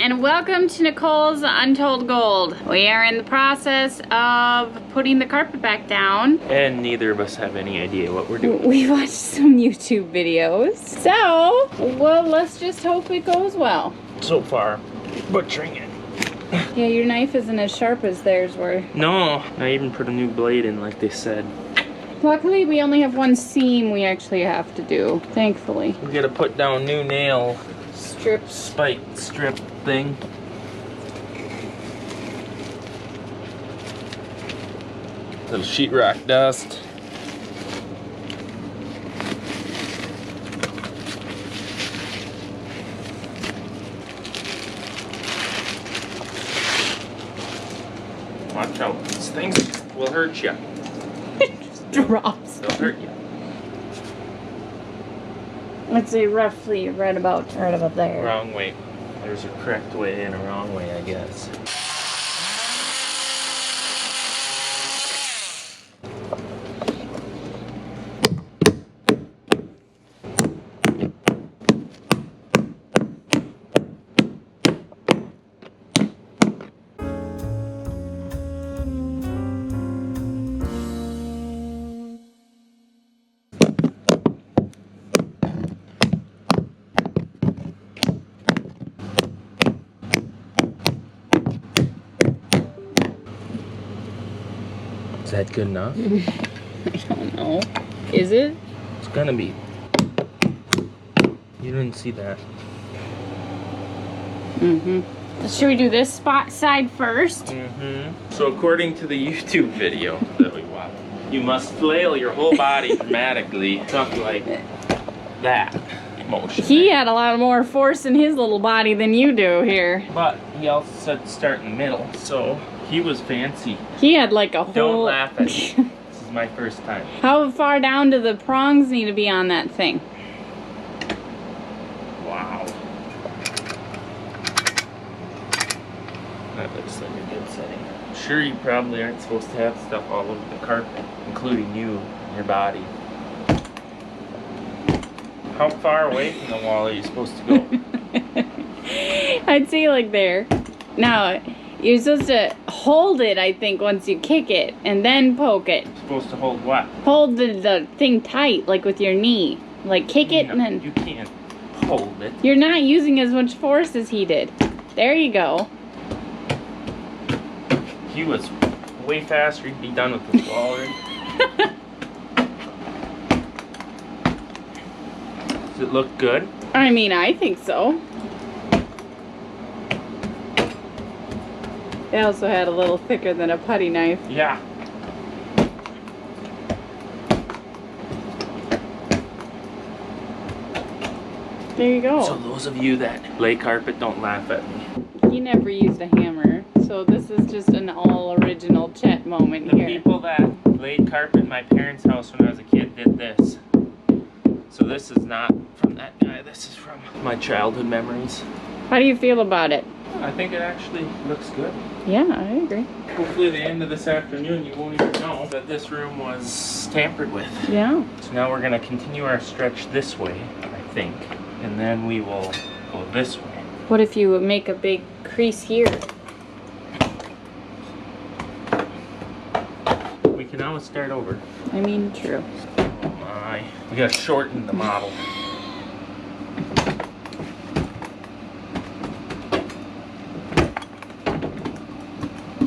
and welcome to Nicole's Untold Gold. We are in the process of putting the carpet back down. And neither of us have any idea what we're doing. We watched some YouTube videos. So, well, let's just hope it goes well. So far, butchering it. Yeah, your knife isn't as sharp as theirs were. No, I even put a new blade in like they said. Luckily, we only have one seam we actually have to do, thankfully. We gotta put down new nail Strips. spike strip thing. Little sheetrock dust. Watch out, these things will hurt you. Drops. They'll hurt you. I'd say roughly right about there. Wrong way. There's a correct way and a wrong way, I guess. Is that good enough? I don't know. Is it? It's gonna be. You didn't see that. Should we do this side first? So according to the YouTube video that we watched, you must flail your whole body dramatically, something like that motion. He had a lot more force in his little body than you do here. But he also said to start in the middle, so he was fancy. He had like a whole... Don't laugh at me. This is my first time. How far down do the prongs need to be on that thing? Wow. That looks like a good setting. I'm sure you probably aren't supposed to have stuff all over the carpet, including you and your body. How far away from the wall are you supposed to go? I'd say like there. Now, you're supposed to hold it, I think, once you kick it, and then poke it. Supposed to hold what? Hold the thing tight, like with your knee. Like kick it and then... You can't hold it. You're not using as much force as he did. There you go. He was way faster. He'd be done with this wall already. Does it look good? I mean, I think so. They also had a little thicker than a putty knife. Yeah. There you go. So those of you that lay carpet, don't laugh at me. He never used a hammer, so this is just an all original Chet moment here. The people that laid carpet in my parents' house when I was a kid did this. So this is not from that guy, this is from my childhood memories. How do you feel about it? I think it actually looks good. Yeah, I agree. Hopefully the end of this afternoon you won't even know that this room was tampered with. Yeah. So now we're going to continue our stretch this way, I think. And then we will go this way. What if you make a big crease here? We can always start over. I mean, true. Oh my. We got to shorten the model.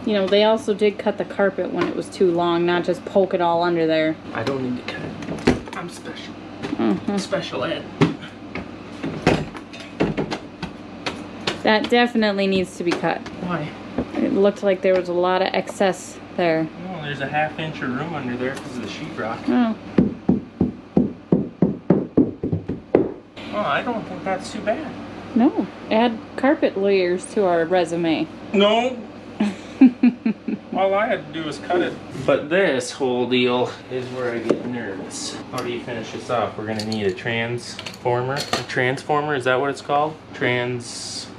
You know, they also did cut the carpet when it was too long, not just poke it all under there. I don't need to cut it. I'm special. Special ed. That definitely needs to be cut. Why? It looked like there was a lot of excess there. No, there's a half inch of room under there because of the sheetrock. Oh. Oh, I don't think that's too bad. No. Add carpet layers to our resume. No. All I had to do was cut it. But this whole deal is where I get nervous. How do you finish this off? We're gonna need a transformer. A transformer, is that what it's called?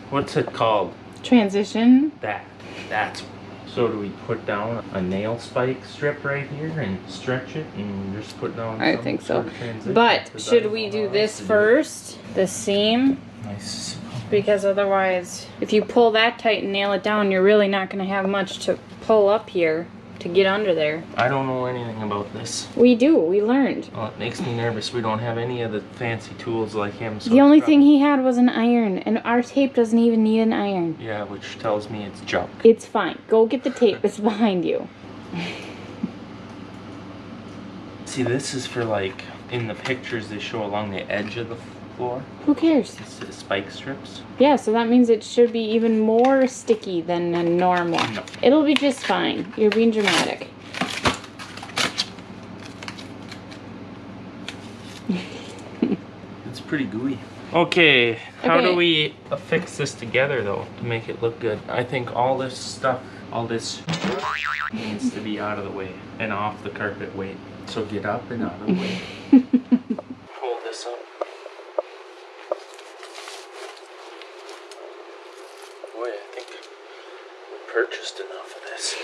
What's it called? Transition. That's. So do we put down a nail spike strip right here and stretch it and just put down I some think so. sort of transition? But should we do this first? The seam? I suppose. because otherwise, if you pull that tight and nail it down, you're really not going to have much to pull up here to get under there. I don't know anything about this. We do. We learned. Well, it makes me nervous. We don't have any of the fancy tools like him. So the only thing he had was an iron, and our tape doesn't even need an iron. Yeah, which tells me it's junk. It's fine. Go get the tape. It's behind you. See, this is for like, in the pictures they show along the edge of the floor. Who cares? This is spike strips. Yeah, so that means it should be even more sticky than a normal. No. It'll be just fine. You're being dramatic. It's pretty gooey. Okay, how do we affix this together though to make it look good? I think all this stuff, all this needs to be out of the way and off the carpet weight. So get up and out of the way. Hold this up. Boy, I think we purchased enough of this.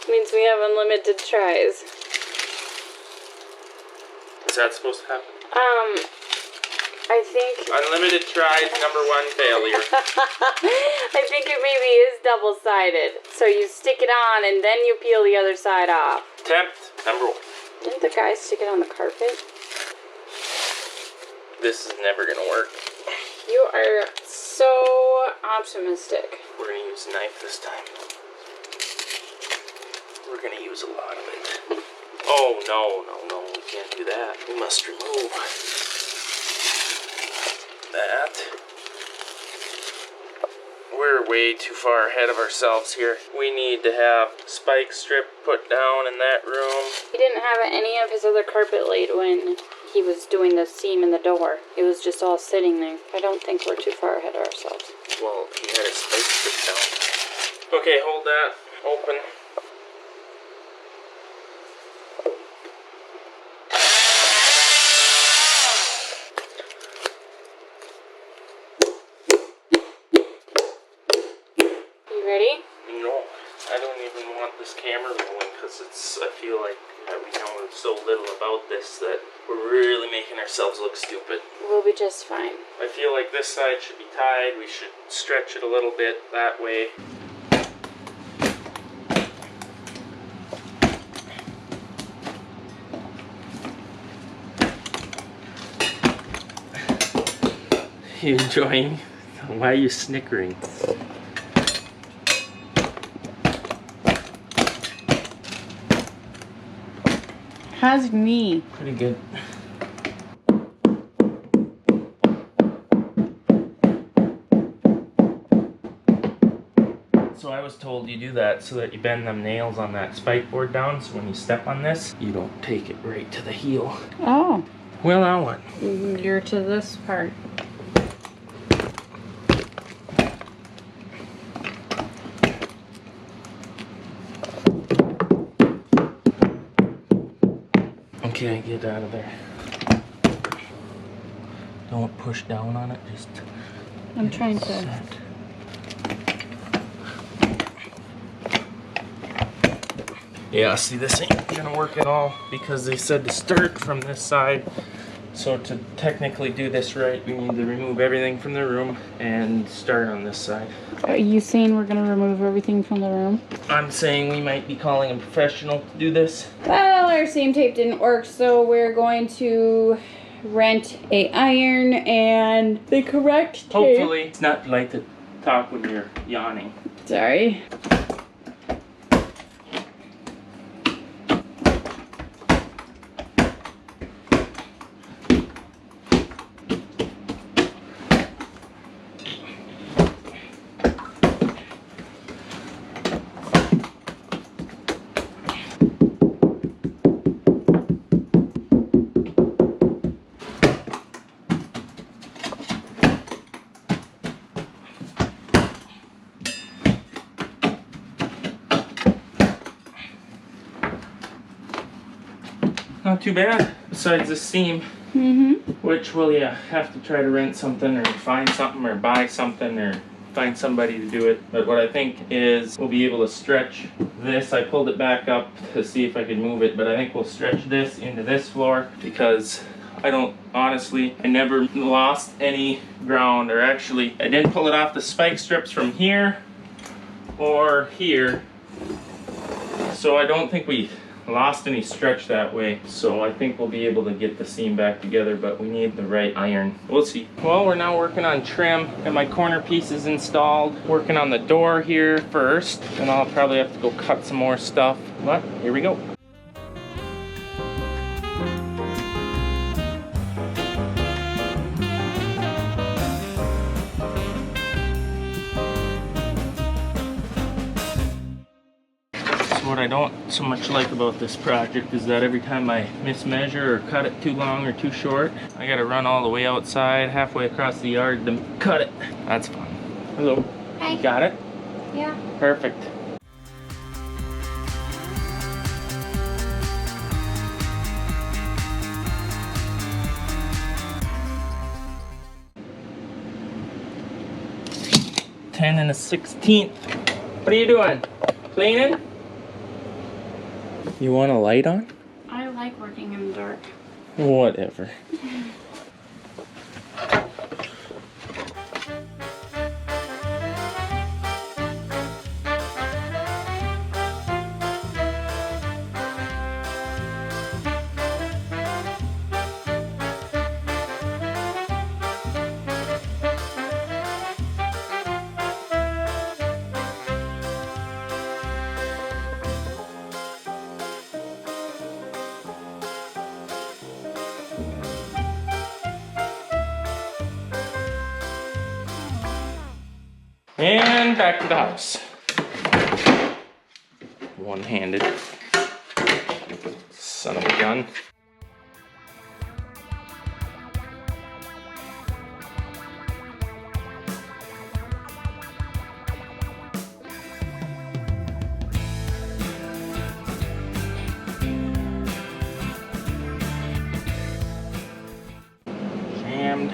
Means we have unlimited tries. Is that supposed to happen? I think... Unlimited tries, #1 failure. I think it maybe is double-sided. So you stick it on and then you peel the other side off. Attempt #1. Didn't the guy stick it on the carpet? This is never gonna work. You are so optimistic. We're gonna use a knife this time. We're gonna use a lot of it. Oh, no, we can't do that. We must remove that. We're way too far ahead of ourselves here. We need to have spike strip put down in that room. He didn't have any of his other carpet laid when he was doing the seam in the door. It was just all sitting there. I don't think we're too far ahead of ourselves. Well, he had his spike strip down. Okay, hold that open. This camera rolling because I feel like we know so little about this that we're really making ourselves look stupid. We'll be just fine. I feel like this side should be tied. We should stretch it a little bit that way. You enjoying? Why are you snickering? How's me? Pretty good. So I was told you do that so that you bend them nails on that spike board down, so when you step on this, you don't take it right to the heel. Oh. Well, now what? You're to this part. Okay, get out of there. Don't push down on it, just... I'm trying to... set. Yeah, see, this ain't gonna work at all because they said to start from this side. So to technically do this right, we need to remove everything from the room and start on this side. Are you saying we're gonna remove everything from the room? I'm saying we might be calling a professional to do this. Well, our seam tape didn't work, so we're going to rent a iron and the correct tape. Hopefully, it's not like to talk when you're yawning. Sorry. Not too bad, besides the seam. Which, well, yeah, have to try to rent something or find something or buy something or find somebody to do it. But what I think is we'll be able to stretch this. I pulled it back up to see if I could move it, but I think we'll stretch this into this floor because Honestly, I never lost any ground, or actually, I didn't pull it off the spike strips from here or here. So I don't think we lost any stretch that way. So I think we'll be able to get the seam back together, but we need the right iron. We'll see. Well, we're now working on trim, and my corner pieces installed. Working on the door here first, and I'll probably have to go cut some more stuff, but here we go. What I don't so much like about this project is that every time I mismeasure or cut it too long or too short, I gotta run all the way outside, halfway across the yard to cut it. That's fun. Hello. Hi. Got it? Yeah. Perfect. Ten and a 16th. What are you doing? Cleaning? You want a light on? I like working in the dark. Whatever. And back to the house. One-handed. Son of a gun. Jammed.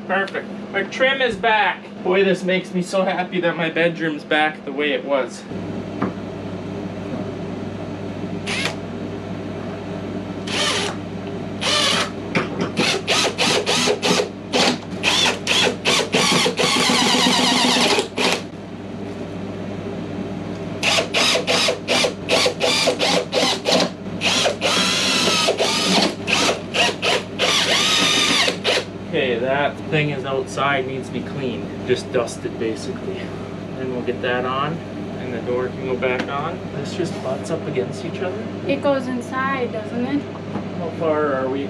Perfect. My trim is back. Boy, this makes me so happy that my bedroom's back the way it was. Okay, that thing is outside, needs to be cleaned. Just dusted, basically. Then we'll get that on, and the door can go back on. This just butts up against each other. It goes inside, doesn't it? How far are we?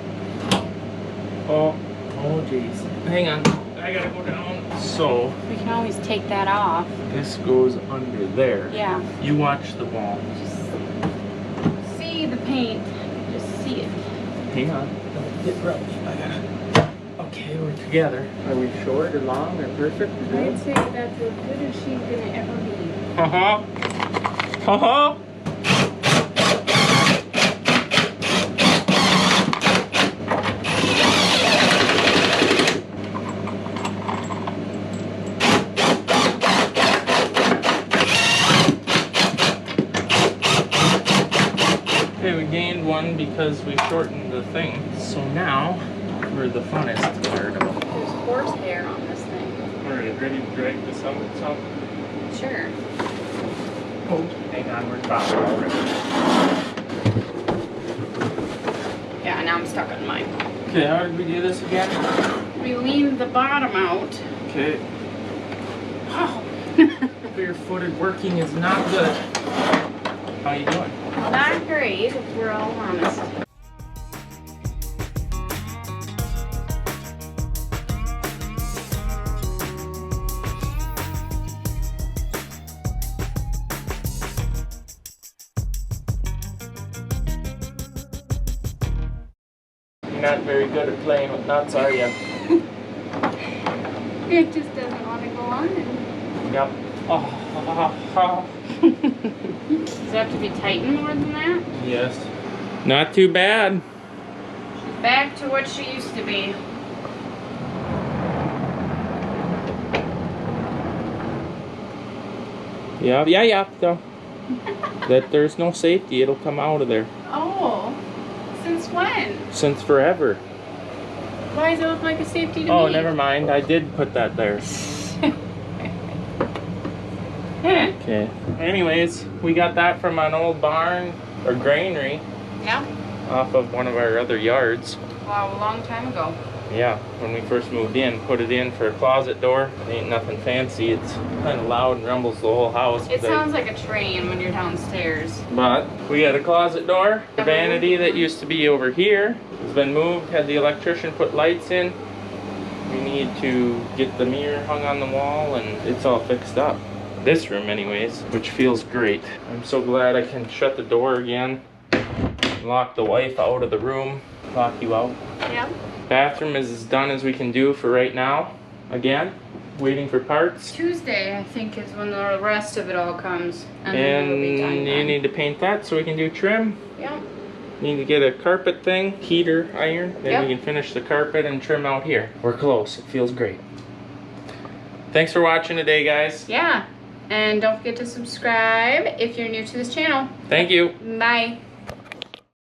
Oh geez. Hang on, I gotta go down. So, We can always take that off. this goes under there. Yeah. You watch the wall. Just see the paint. Just see it. Hang on, don't get rough. I gotta... Okay, we're together. Are we short or long or perfect? I'd say that's as good as she's gonna ever be. Uh-huh. Uh-huh. Okay, we gained one because we shortened the thing. So now, for the funnest part of it. There's horsehair on this thing. Alright, ready to drag this out itself? Sure. Oh, hang on, we're stopping already. Yeah, now I'm stuck on mine. Okay, how did we do this again? We leaned the bottom out. Okay. Wow. Barefooted working is not good. How you doing? Not great, if we're all honest. You're not very good at playing with nuts, are you? It just doesn't want to go on. Yep. Does it have to be tightened more than that? Yes. Not too bad. Back to what she used to be. Yeah, so that there's no safety, it'll come out of there. Oh, since when? Since forever. Why does it look like a safety to me? Oh, never mind, I did put that there. Okay. Anyways, we got that from an old barn or granary. Yeah. Off of one of our other yards. Wow, a long time ago. Yeah, when we first moved in, put it in for a closet door. It ain't nothing fancy. It's kind of loud and rumbles the whole house. It sounds like a train when you're downstairs. But we got a closet door. The vanity that used to be over here has been moved. Had the electrician put lights in. We need to get the mirror hung on the wall, and it's all fixed up. This room anyways, which feels great. I'm so glad I can shut the door again. Lock the wife out of the room. Lock you out. Yeah. Bathroom is as done as we can do for right now. Again, waiting for parts. Tuesday, I think, is when the rest of it all comes. And then And it'll be done you then. need to paint that so we can do trim. Yeah. Need to get a carpet thing, heater, iron. Then Yep. we can finish the carpet and trim out here. We're close. It feels great. Thanks for watching today, guys. Yeah. And don't forget to subscribe if you're new to this channel. Thank you. Bye.